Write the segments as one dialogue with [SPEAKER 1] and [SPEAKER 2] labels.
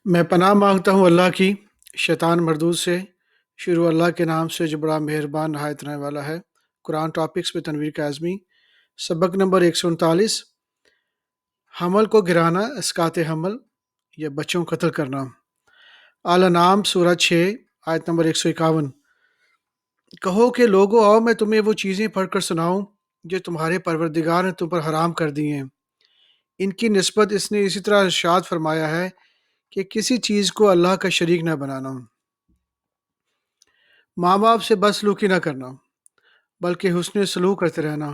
[SPEAKER 1] میں پناہ مانگتا ہوں اللہ کی شیطان مردود سے۔ شروع اللہ کے نام سے جو بڑا مہربان نہایت رحم والا ہے۔ قرآن ٹاپکس میں تنویر کاظمی۔ سبق نمبر 139، حمل کو گرانا، اسقاط حمل یا بچوں کو قتل کرنا۔ الانعام سورہ 6 آیت نمبر 151۔ کہو کہ لوگو آؤ میں تمہیں وہ چیزیں پڑھ کر سناؤں جو تمہارے پروردگار نے تم پر حرام کر دی ہیں۔ ان کی نسبت اس نے اسی طرح ارشاد فرمایا ہے کہ کسی چیز کو اللہ کا شریک نہ بنانا، ماں باپ سے بدسلوکی نہ کرنا بلکہ حسن سلوک کرتے رہنا،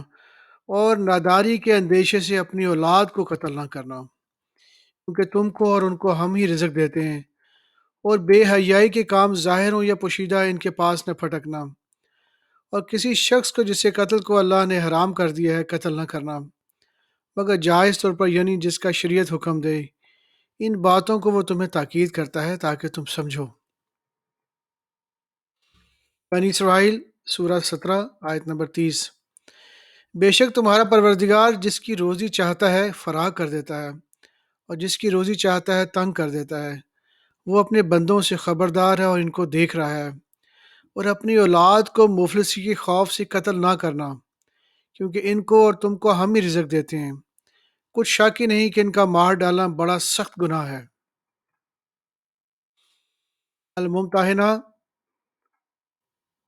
[SPEAKER 1] اور ناداری کے اندیشے سے اپنی اولاد کو قتل نہ کرنا، کیونکہ تم کو اور ان کو ہم ہی رزق دیتے ہیں، اور بے حیائی کے کام ظاہر ہوں یا پوشیدہ ان کے پاس نہ پھٹکنا، اور کسی شخص کو جسے قتل کو اللہ نے حرام کر دیا ہے قتل نہ کرنا مگر جائز طور پر، یعنی جس کا شریعت حکم دے۔ ان باتوں کو وہ تمہیں تاکید کرتا ہے تاکہ تم سمجھو۔ بنی اسرائیل سورہ 17 آیت نمبر 30۔ بے شک تمہارا پروردگار جس کی روزی چاہتا ہے فراغ کر دیتا ہے، اور جس کی روزی چاہتا ہے تنگ کر دیتا ہے۔ وہ اپنے بندوں سے خبردار ہے اور ان کو دیکھ رہا ہے۔ اور اپنی اولاد کو مفلسی کے خوف سے قتل نہ کرنا، کیونکہ ان کو اور تم کو ہم ہی رزق دیتے ہیں۔ کچھ شک ہی نہیں کہ ان کا مار ڈالنا بڑا سخت گناہ ہے۔ الممتحنہ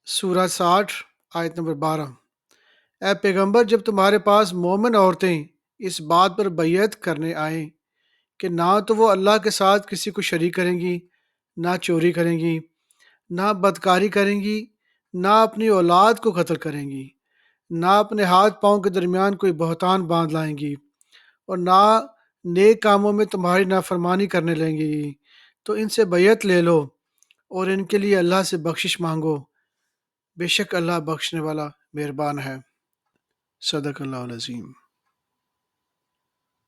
[SPEAKER 1] سورہ 60 آیت نمبر 12۔ اے پیغمبر، جب تمہارے پاس مومن عورتیں اس بات پر بیعت کرنے آئیں کہ نہ تو وہ اللہ کے ساتھ کسی کو شریک کریں گی، نہ چوری کریں گی، نہ بدکاری کریں گی، نہ اپنی اولاد کو قتل کریں گی، نہ اپنے ہاتھ پاؤں کے درمیان کوئی بہتان باندھ لائیں گی، اور نہ نیک کاموں میں تمہاری نافرمانی کرنے لیں گی، تو ان سے بیعت لے لو اور ان کے لیے اللہ سے بخشش مانگو۔ بے شک اللہ بخشنے والا مہربان ہے۔ صدق اللہ العظیم۔